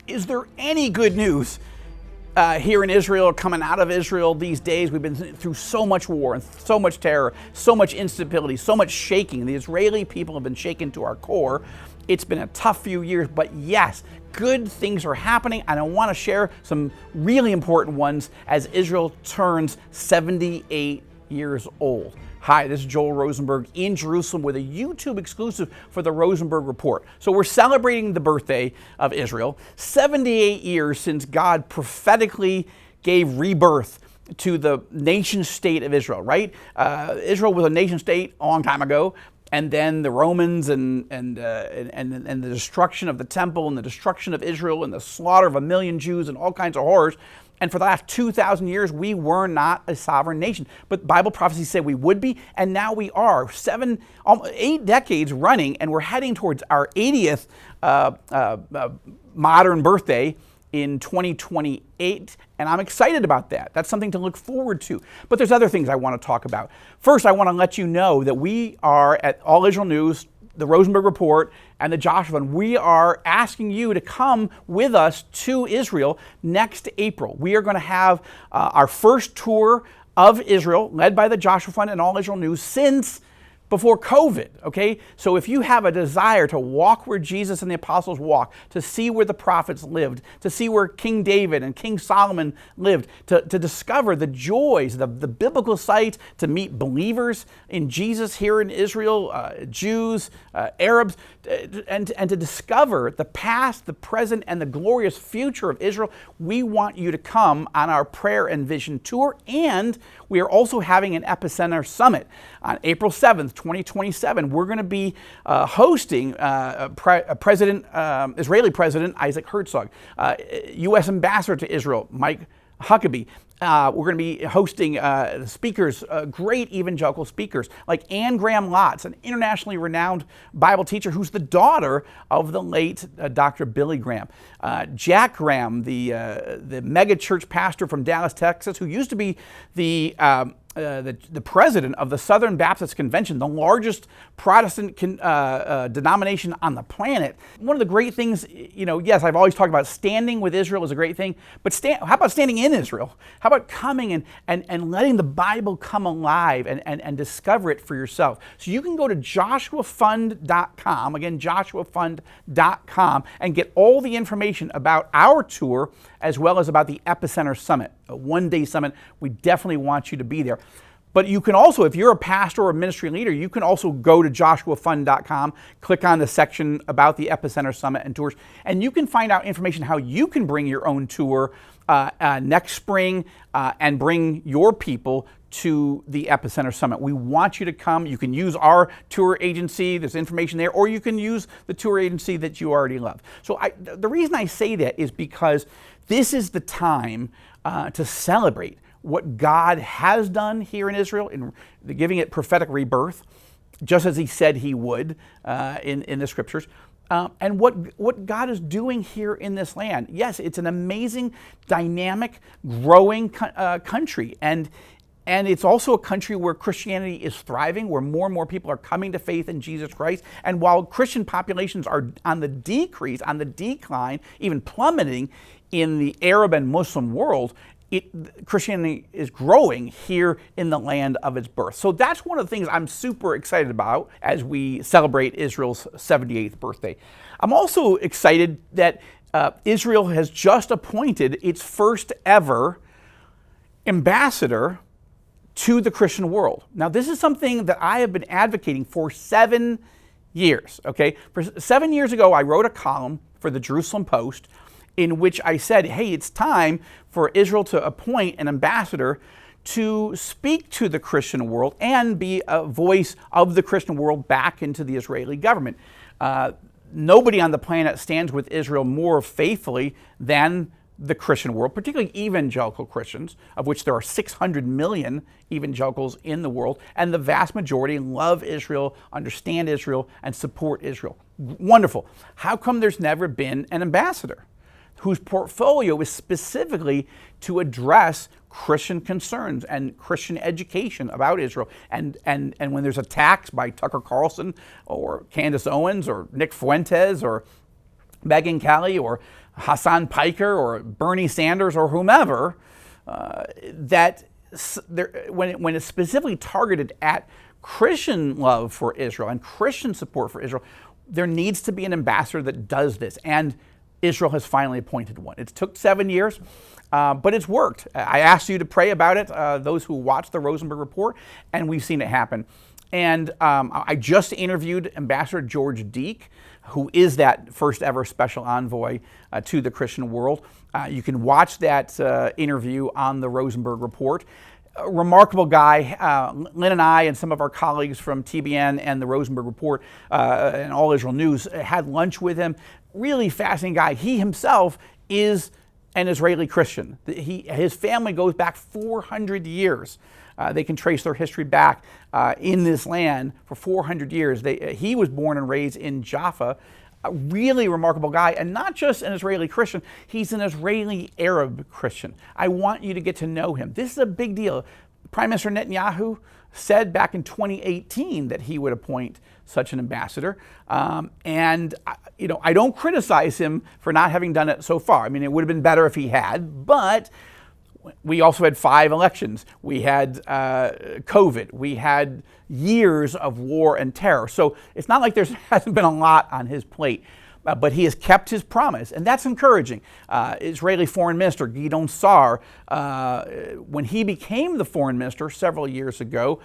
Is there any good news here in Israel, coming out of Israel these days? We've been through so much war and so much terror, so much instability, so much shaking. The Israeli people have been shaken to our core. It's been a tough few years, but yes, good things are happening, and I want to share some really important ones as Israel turns 78 years old. Hi, this is Joel Rosenberg in Jerusalem with a YouTube exclusive for the Rosenberg Report. So we're celebrating the birthday of Israel, 78 years since God prophetically gave rebirth to the nation state of Israel, right? Israel was a nation state a long time ago, and then the Romans and the destruction of the temple and the destruction of Israel and the slaughter of 1 million Jews and all kinds of horrors. And for the last 2,000 years, we were not a sovereign nation. But Bible prophecy said we would be, and now we are. 8 decades running, and we're heading towards our 80th modern birthday in 2028, and I'm excited about that. That's something to look forward to. But there's other things I want to talk about. First, I want to let you know that we are at All Israel News, the Rosenberg Report, and the Joshua Fund. We are asking you to come with us to Israel next April. We are going to have our first tour of Israel, led by the Joshua Fund and All Israel News, since before COVID, okay? So if you have a desire to walk where Jesus and the apostles walked, to see where the prophets lived, to see where King David and King Solomon lived, to discover the joys, the biblical sights, to meet believers in Jesus here in Israel, Jews, Arabs, and to discover the past, the present, and the glorious future of Israel, we want you to come on our Prayer and Vision Tour. And we are also having an Epicenter Summit on April 7th, 2027. We're going to be hosting Israeli President Isaac Herzog, U.S. Ambassador to Israel Mike Huckabee. We're going to be hosting speakers, great evangelical speakers, like Anne Graham Lotz, an internationally renowned Bible teacher who's the daughter of the late Dr. Billy Graham. Jack Graham, the mega church pastor from Dallas, Texas, who used to be the president of the Southern Baptist Convention, the largest Protestant denomination on the planet. One of the great things, yes, I've always talked about standing with Israel is a great thing, but how about standing in Israel? How about coming and letting the Bible come alive and discover it for yourself? So you can go to joshuafund.com, again, joshuafund.com, and get all the information about our tour as well as about the Epicenter Summit, a one-day summit. We definitely want you to be there. But you can also, if you're a pastor or a ministry leader, you can also go to joshuafund.com, click on the section about the Epicenter Summit and tours, and you can find out information how you can bring your own tour next spring and bring your people to the Epicenter Summit. We want you to come. You can use our tour agency. There's information there, or you can use the tour agency that you already love. So the reason I say that is because this is the time to celebrate what God has done here in Israel, in giving it prophetic rebirth, just as he said he would in the scriptures, and what God is doing here in this land. Yes, it's an amazing, dynamic, growing country, and it's also a country where Christianity is thriving, where more and more people are coming to faith in Jesus Christ. And while Christian populations are on the decrease, on the decline, even plummeting in the Arab and Muslim world, Christianity is growing here in the land of its birth. So that's one of the things I'm super excited about as we celebrate Israel's 78th birthday. I'm also excited that Israel has just appointed its first ever ambassador to the Christian world. Now, this is something that I have been advocating for 7 years, okay? 7 years ago, I wrote a column for the Jerusalem Post in which I said, hey, it's time for Israel to appoint an ambassador to speak to the Christian world and be a voice of the Christian world back into the Israeli government. Nobody on the planet stands with Israel more faithfully than the Christian world, particularly evangelical Christians, of which there are 600 million evangelicals in the world, and the vast majority love Israel, understand Israel, and support Israel. Wonderful. How come there's never been an ambassador whose portfolio is specifically to address Christian concerns and Christian education about Israel? And when there's attacks by Tucker Carlson or Candace Owens or Nick Fuentes or Megyn Kelly or Hassan Piker or Bernie Sanders or whomever, when it's specifically targeted at Christian love for Israel and Christian support for Israel, there needs to be an ambassador that does this. And Israel has finally appointed one. It took 7 years, but it's worked. I asked you to pray about it, those who watched the Rosenberg Report, and we've seen it happen. And I just interviewed Ambassador George Deek, who is that first ever special envoy to the Christian world. You can watch that interview on the Rosenberg Report. A remarkable guy. Lynn and I and some of our colleagues from TBN and the Rosenberg Report and All Israel News had lunch with him. Really fascinating guy. He himself is an Israeli Christian. His family goes back 400 years. They can trace their history back in this land for 400 years. He was born and raised in Jaffa. A really remarkable guy, and not just an Israeli Christian, he's an Israeli Arab Christian. I want you to get to know him. This is a big deal. Prime Minister Netanyahu said back in 2018 that he would appoint such an ambassador. And I don't criticize him for not having done it so far. I mean, it would have been better if he had, but we also had 5 elections. We had COVID. We had years of war and terror. So it's not like there hasn't been a lot on his plate, but he has kept his promise, and that's encouraging. Israeli Foreign Minister Gideon Sa'ar, when he became the foreign minister several years ago,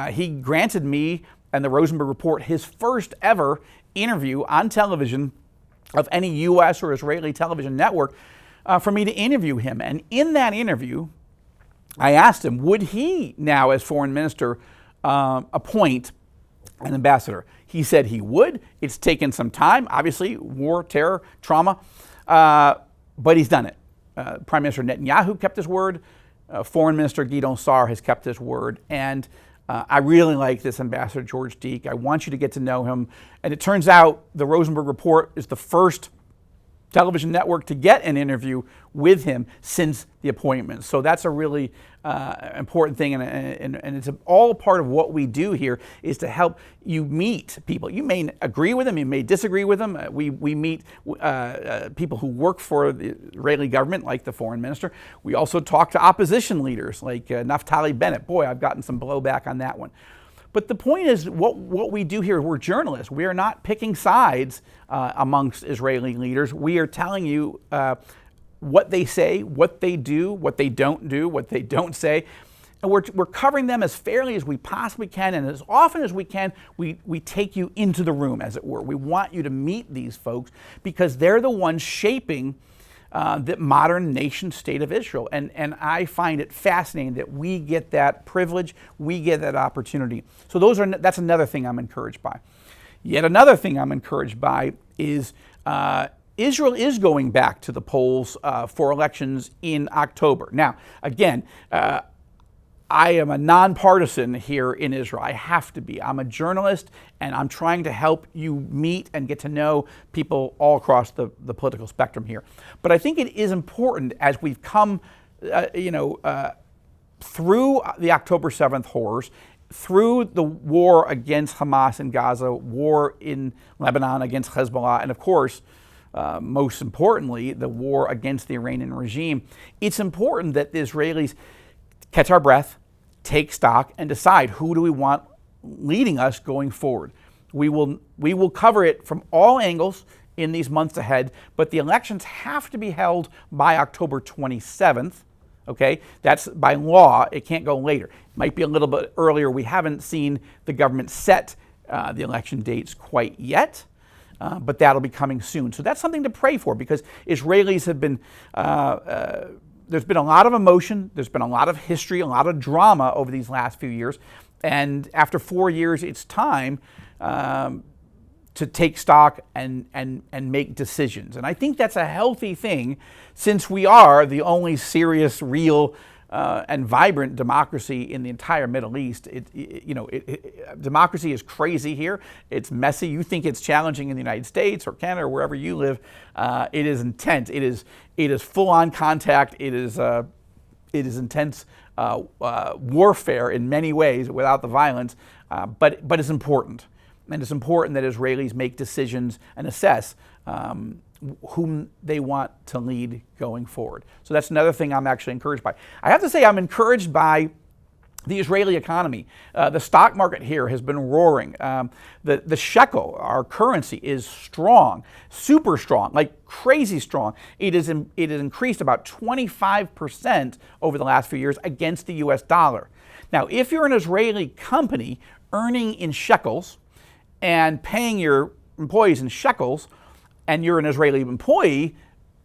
he granted me and the Rosenberg Report his first ever interview on television of any U.S. or Israeli television network for me to interview him. And in that interview, I asked him, would he now, as foreign minister, appoint an ambassador? He said he would. It's taken some time, obviously, war, terror, trauma, but he's done it. Prime Minister Netanyahu kept his word. Foreign Minister Gideon Sa'ar has kept his word. And I really like this Ambassador George Deek. I want you to get to know him. And it turns out the Rosenberg Report is the first television network to get an interview with him since the appointment. So that's a really important thing, and it's all part of what we do here is to help you meet people. You may agree with them, you may disagree with them. We meet people who work for the Israeli government, like the foreign minister. We also talk to opposition leaders like Naftali Bennett. Boy, I've gotten some blowback on that one. But the point is, what we do here, we're journalists. We are not picking sides amongst Israeli leaders. We are telling you what they say, what they do, what they don't say. And we're covering them as fairly as we possibly can, and as often as we can, we take you into the room, as it were. We want you to meet these folks because they're the ones shaping the modern nation state of Israel. And I find it fascinating that we get that privilege, we get that opportunity. So that's another thing I'm encouraged by. Yet another thing I'm encouraged by is Israel is going back to the polls for elections in October. Now, again, I am a nonpartisan here in Israel. I have to be. I'm a journalist, and I'm trying to help you meet and get to know people all across the political spectrum here. But I think it is important, as we've come, through the October 7th horrors, through the war against Hamas in Gaza, war in Lebanon against Hezbollah, and of course, most importantly, the war against the Iranian regime, it's important that the Israelis catch our breath, take stock, and decide who do we want leading us going forward. We will cover it from all angles in these months ahead, but the elections have to be held by October 27th. Okay, that's by law. It can't go later. It might be a little bit earlier. We haven't seen the government set the election dates quite yet, but that'll be coming soon. So that's something to pray for, because Israelis have been there's been a lot of emotion, there's been a lot of history, a lot of drama over these last few years. And after 4 years, it's time to take stock and make decisions. And I think that's a healthy thing, since we are the only serious, real, and vibrant democracy in the entire Middle East. Democracy is crazy here. It's messy. You think it's challenging in the United States or Canada or wherever you live. It is intense. It is full-on contact. It is intense warfare in many ways without the violence. But it's important. And it's important that Israelis make decisions and assess whom they want to lead going forward. So that's another thing I'm actually encouraged by. I have to say I'm encouraged by the Israeli economy. The stock market here has been roaring. The shekel, our currency, is strong, super strong, like crazy strong. It has increased about 25% over the last few years against the US dollar. Now, if you're an Israeli company earning in shekels and paying your employees in shekels, and you're an Israeli employee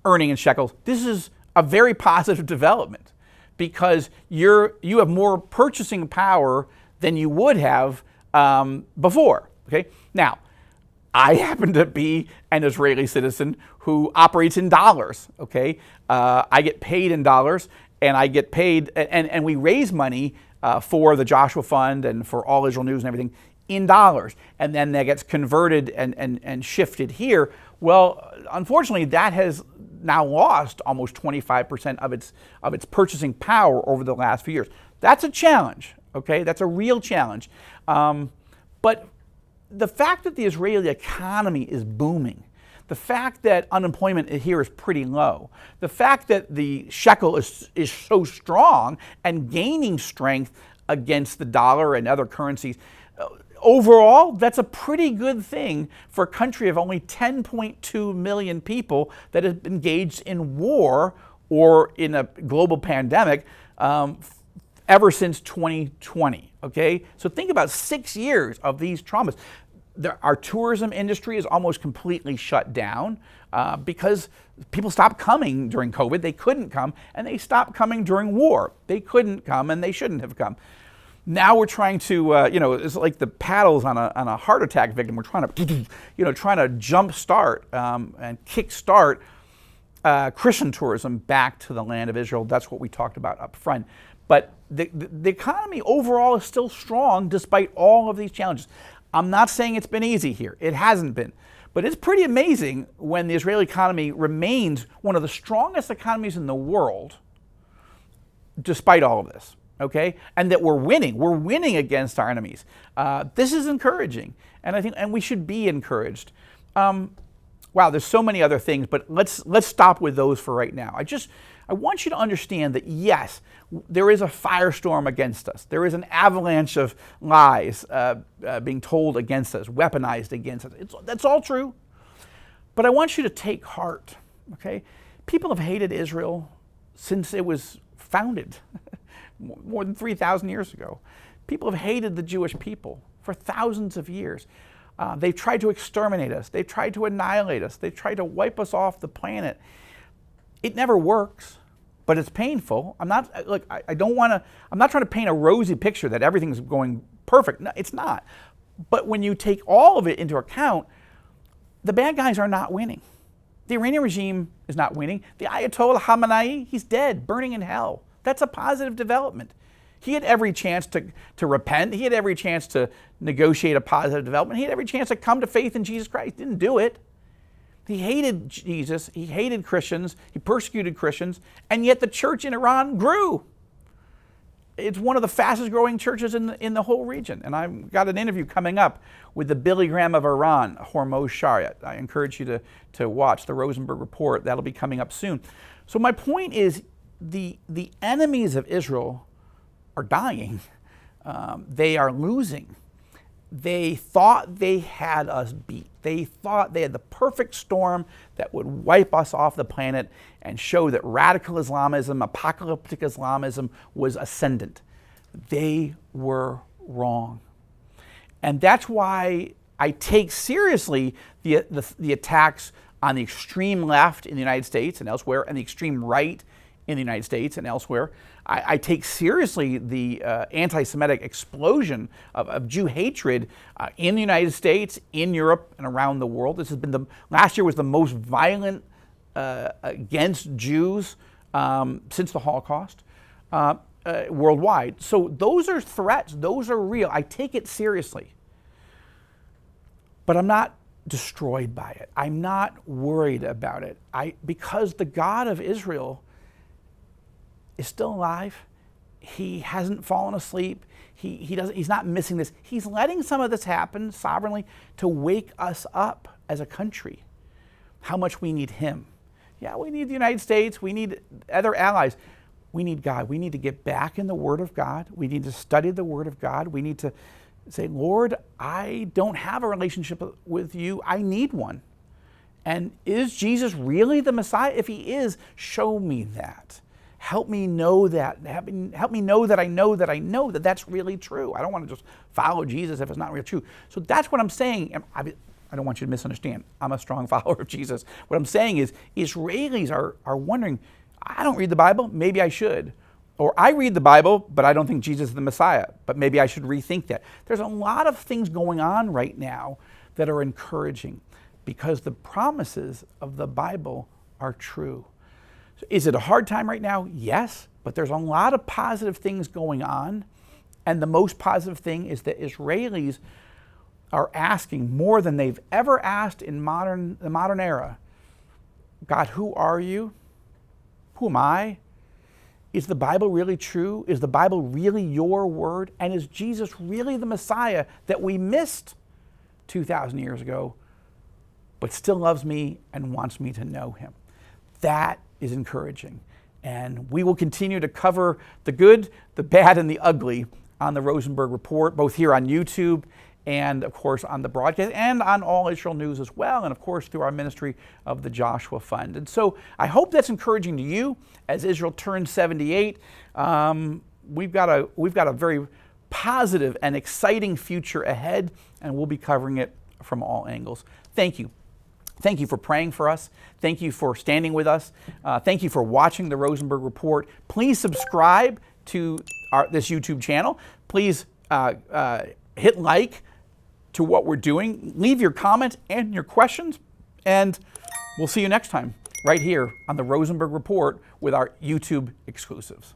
earning in shekels, this is a very positive development, because you have more purchasing power than you would have before. Okay. Now, I happen to be an Israeli citizen who operates in dollars. Okay, I get paid in dollars, and I get paid, and we raise money for the Joshua Fund and for All Israel News and everything in dollars, and then that gets converted and shifted here. Well, unfortunately, that has now lost almost 25% of its purchasing power over the last few years. That's a challenge, okay? That's a real challenge. But the fact that the Israeli economy is booming, the fact that unemployment here is pretty low, the fact that the shekel is so strong and gaining strength against the dollar and other currencies, overall, that's a pretty good thing for a country of only 10.2 million people that have engaged in war or in a global pandemic ever since 2020, okay? So think about 6 years of these traumas. Our tourism industry is almost completely shut down because people stopped coming during COVID. They couldn't come, and they stopped coming during war. They couldn't come, and they shouldn't have come. Now we're trying to, it's like the paddles on a heart attack victim. We're trying to jump start and kick start Christian tourism back to the land of Israel. That's what we talked about up front. But the economy overall is still strong despite all of these challenges. I'm not saying it's been easy here. It hasn't been. But it's pretty amazing when the Israeli economy remains one of the strongest economies in the world despite all of this. Okay, and that we're winning against our enemies. This is encouraging, and we should be encouraged. Wow, there's so many other things, but let's stop with those for right now. I want you to understand that yes, there is a firestorm against us. There is an avalanche of lies being told against us, weaponized against us. That's all true, but I want you to take heart. Okay, people have hated Israel since it was founded. More than 3,000 years ago. People have hated the Jewish people for thousands of years. They've tried to exterminate us. They've tried to annihilate us. They've tried to wipe us off the planet. It never works, but it's painful. I'm not trying to paint a rosy picture that everything's going perfect. No, it's not. But when you take all of it into account, the bad guys are not winning. The Iranian regime is not winning. The Ayatollah Khamenei, he's dead, burning in hell. That's a positive development. He had every chance to repent. He had every chance to negotiate a positive development. He had every chance to come to faith in Jesus Christ. Didn't do it. He hated Jesus. He hated Christians. He persecuted Christians. And yet the church in Iran grew. It's one of the fastest growing churches in the whole region. And I've got an interview coming up with the Billy Graham of Iran, Hormoz Shariat. I encourage you to watch the Rosenberg Report. That'll be coming up soon. So my point is, the enemies of Israel are dying. They are losing. They thought they had us beat. They thought they had the perfect storm that would wipe us off the planet and show that radical Islamism, apocalyptic Islamism was ascendant. They were wrong. And that's why I take seriously the attacks on the extreme left in the United States and elsewhere, and the extreme right in the United States and elsewhere. I take seriously the anti-Semitic explosion of Jew hatred in the United States, in Europe, and around the world. Last year was the most violent against Jews since the Holocaust worldwide. So those are threats. Those are real. I take it seriously. But I'm not destroyed by it. I'm not worried about it. Because the God of Israel is still alive. He hasn't fallen asleep. He's not missing this. He's letting some of this happen sovereignly to wake us up as a country. how much we need him. Yeah, we need the United States. We need other allies. We need God. We need to get back in the Word of God. We need to study the Word of God. We need to say, Lord, I don't have a relationship with you. I need one. And is Jesus really the Messiah? If he is, show me that. Help me know that. Help me know that I know that I know that that's really true. I don't want to just follow Jesus if it's not really true. So that's what I'm saying. I don't want you to misunderstand. I'm a strong follower of Jesus. What I'm saying is Israelis are wondering, I don't read the Bible, maybe I should. Or I read the Bible, but I don't think Jesus is the Messiah, but maybe I should rethink that. There's a lot of things going on right now that are encouraging because the promises of the Bible are true. So is it a hard time right now? Yes, but there's a lot of positive things going on. And the most positive thing is that Israelis are asking more than they've ever asked in the modern era. God, who are you? Who am I? Is the Bible really true? Is the Bible really your word? And is Jesus really the Messiah that we missed 2,000 years ago, but still loves me and wants me to know him? That is encouraging. And we will continue to cover the good, the bad, and the ugly on the Rosenberg Report, both here on YouTube and, of course, on the broadcast and on All Israel News as well, and, of course, through our ministry of the Joshua Fund. And so I hope that's encouraging to you as Israel turns 78. We've got a very positive and exciting future ahead, and we'll be covering it from all angles. Thank you. Thank you for praying for us. Thank you for standing with us. Thank you for watching the Rosenberg Report. Please subscribe to this YouTube channel. Please hit like to what we're doing. Leave your comments and your questions, and we'll see you next time right here on the Rosenberg Report with our YouTube exclusives.